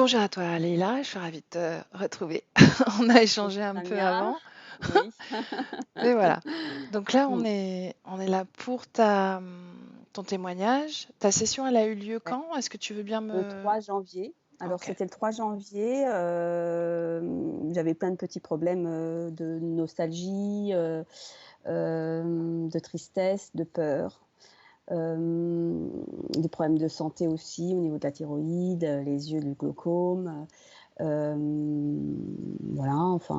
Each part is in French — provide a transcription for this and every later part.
Bonjour à toi Leïla, je suis ravie de te retrouver. On a échangé Bonjour un peu Samia. avant, Oui. mais voilà. Donc là, on Mmh. est, on est là pour ton témoignage. Ta session, elle a eu lieu Ouais, quand? Est-ce que tu veux bien le me... 3 janvier. Alors Ok. c'était le 3 janvier, j'avais plein de petits problèmes, de nostalgie, de tristesse, de peur, des problèmes de santé aussi au niveau de la thyroïde, les yeux, du glaucome, voilà, enfin,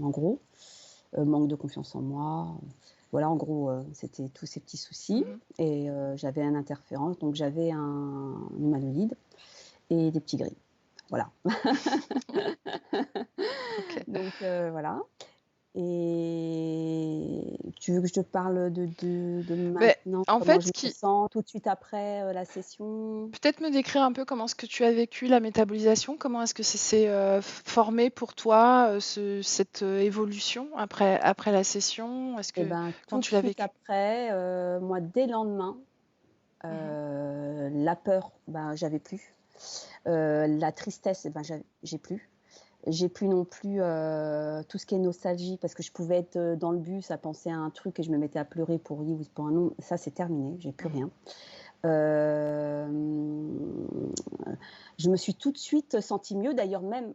en gros, manque de confiance en moi, voilà, en gros, c'était tous ces petits soucis Mhm. et j'avais un interférence, donc j'avais un humanoïde et des petits gris. Voilà. Ok. Donc voilà. Et tu veux que je te parle de Ben, maintenant, en comment fait, je me sens tout de suite après, la session? peut-être me décrire un peu comment est-ce que tu as vécu la métabolisation, comment est-ce que c'est s'est formé pour toi, cette évolution après la session, Et ben, comment tout de tu l'as suite vécu? après, moi, dès le lendemain, Mhm. la peur, ben, j'avais plus. La tristesse, eh ben, j'ai plus. J'ai plus non plus, tout ce qui est nostalgie parce que je pouvais être, dans le bus à penser à un truc et je me mettais à pleurer pour oui ou pour un non. Ça, c'est terminé, j'ai plus Mhm. rien. Hem, je me suis tout de suite sentie mieux. D'ailleurs même,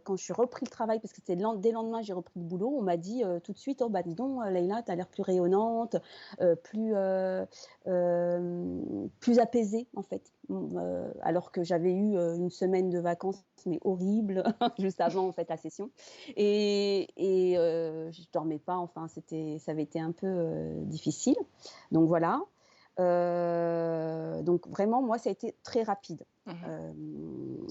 quand j'ai repris le travail parce que c'était dès le lendemain, j'ai repris le boulot, on m'a dit, tout de suite: «Oh bah, dis donc, Leïla, tu as l'air plus rayonnante, plus apaisée», en fait. Alors que j'avais eu, une semaine de vacances, mais horrible, juste avant, en fait, la session et je dormais pas, enfin, ça avait été un peu, difficile. Donc voilà. Donc vraiment, moi, ça a été très rapide. Mhm. Hem,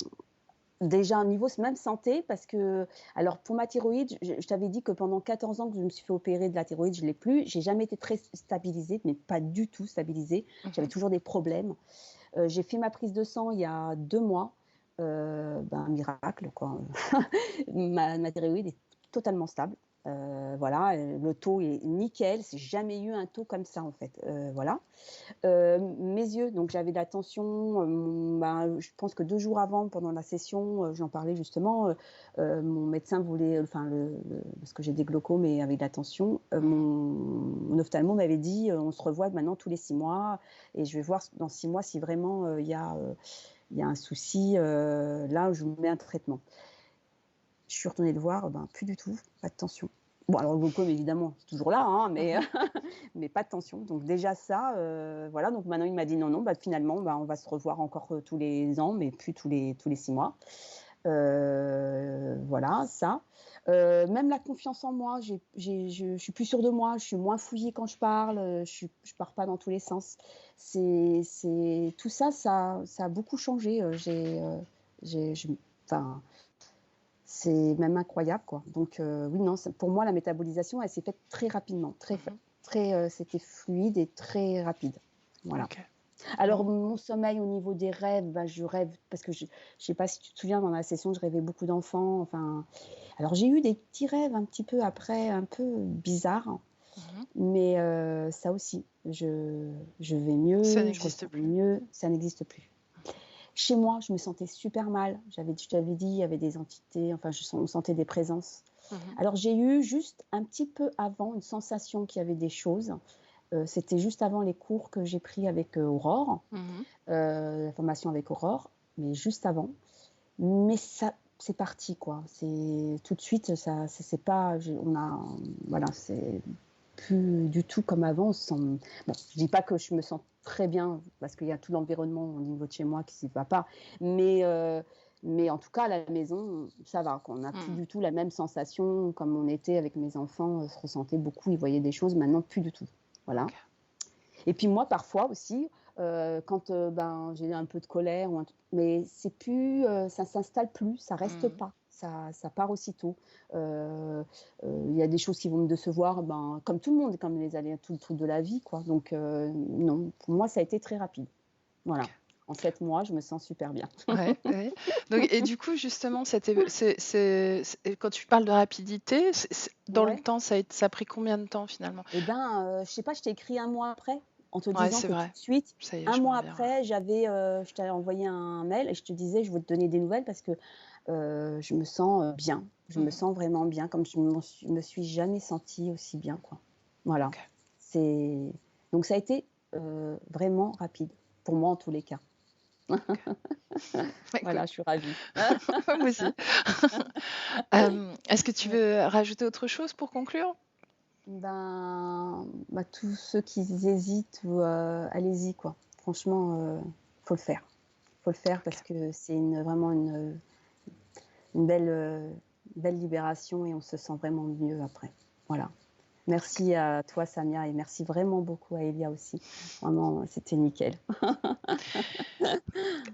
Déjà au niveau même santé parce que alors pour ma thyroïde, je t'avais dit que pendant 14 ans que je me suis fait opérer de la thyroïde, je l'ai plus. J'ai jamais été très stabilisée, mais pas du tout stabilisée. J'avais Mhm. toujours des problèmes. J'ai fait ma prise de sang il y a 2 mois, ben, miracle quoi. Ma thyroïde est totalement stable, voilà, le taux est nickel. J'ai jamais eu un taux comme ça en fait, voilà. Mes yeux, donc j'avais de la tension, ben, je pense que 2 jours avant, pendant la session, j'en parlais justement, mon médecin voulait, enfin parce que j'ai des glaucomes et avec de la tension, Mhm. mon ophtalmo m'avait dit: «On se revoit maintenant tous les 6 mois et je vais voir dans 6 mois si vraiment, il y a un souci, là je vous mets un traitement». Je suis retournée le voir, ben, plus du tout, pas de tension. Bon alors le glaucome évidemment, c'est toujours là, hein, mais Mhm. mais pas de tension. Donc déjà ça, voilà, donc maintenant il m'a dit: «Non, non, bah, finalement, bah, on va se revoir encore, tous les ans, mais plus tous les 6 mois». Voilà, ça. Même la confiance en moi, je suis plus sûre de moi, je suis moins fouillée quand je parle, je pars pas dans tous les sens. C'est tout ça, ça a beaucoup changé, j'ai je enfin, c'est même incroyable, quoi. Donc oui, non, c'est pour moi, la métabolisation, elle s'est faite très rapidement, Mhm. c'était fluide et très rapide. Voilà. Ok. Alors Bon. mon sommeil au niveau des rêves, bah, je rêve parce que je sais pas si tu te souviens dans la session, je rêvais beaucoup d'enfants, enfin alors j'ai eu des petits rêves un petit peu après, un peu bizarres, Mhm. mais ça aussi, je vais Ça mieux, je n'existe ressens plus. mieux, ça n'existe plus. Chez moi, je me sentais super mal. Je t'avais dit, il y avait des entités, enfin, on sentait des présences. Mhm. Alors, j'ai eu juste un petit peu avant une sensation qu'il y avait des choses. C'était juste avant les cours que j'ai pris avec Aurore, Mhm. la formation avec Aurore, mais juste avant. Mais ça, c'est parti, quoi. C'est tout de suite, ça, c'est pas, on a, voilà, c'est plus du tout comme avant. On se sent, bon, je dis pas que je me sens très bien parce qu'il y a tout l'environnement au niveau de chez moi qui ne va pas, mais mais en tout cas à la maison, ça va, quoi. On n'a plus Mhm. du tout la même sensation comme on était avec mes enfants, se ressentaient beaucoup, ils voyaient des choses, maintenant plus du tout. Voilà. Ok. Et puis moi, parfois aussi, quand, ben, j'ai un peu de colère ou un truc, mais c'est plus, ça s'installe plus, ça reste Mhm. pas, ça part aussitôt. Il y a des choses qui vont me décevoir, ben, comme tout le monde, comme les aléas, tout le truc de la vie, quoi. Donc non, pour moi, ça a été très rapide. Ok. Voilà. En 7 mois, je me sens super bien. Ouais, ouais. Donc, et du coup, justement, et quand tu parles de rapidité, dans le Ouais. temps, ça a pris combien de temps finalement? Et ben, je sais pas, je t'ai écrit un mois après. en te Ouais, disant c'est que tout vrai. de suite, Ça y est, un je m'en mois reviens, ouais. après, je t'avais envoyé un mail et je te disais: «Je veux te donner des nouvelles parce que, je me sens, bien. Je me Mmh. sens vraiment bien comme je me suis jamais sentie aussi bien, quoi». Voilà. OK. C'est donc ça a été, vraiment rapide, pour moi en tous les cas. OK. Bah, Voilà, écoute, je suis ravie. moi aussi. Est-ce que tu Ouais. veux rajouter autre chose pour conclure? Bah, tous ceux qui hésitent ou allez-y quoi. Franchement, faut le faire. Faut le faire OK. parce que c'est vraiment une belle libération et on se sent vraiment mieux après. Voilà. OK. Merci à toi Samia et merci vraiment beaucoup à Elia aussi. Vraiment, c'était nickel.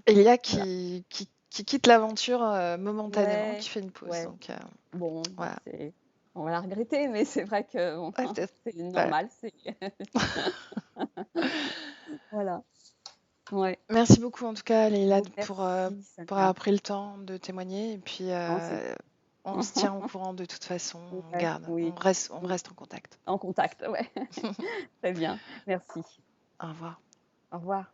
Elia Voilà. qui quitte l'aventure, momentanément, Ouais, qui fait une pause ouais. donc Bon, bah, voilà. on va la regretter, mais c'est vrai que bon, Ouais, peut-être. c'est Ouais. normal, c'est voilà. Ouais. Merci beaucoup en tout cas Leïla Donc merci pour Samia. avoir pris le temps de témoigner et puis, Non, c'est on se tient au courant de toute façon, ouais, oui, on oui, reste en contact. en contact, ouais. Très bien, merci. Au revoir. Au revoir.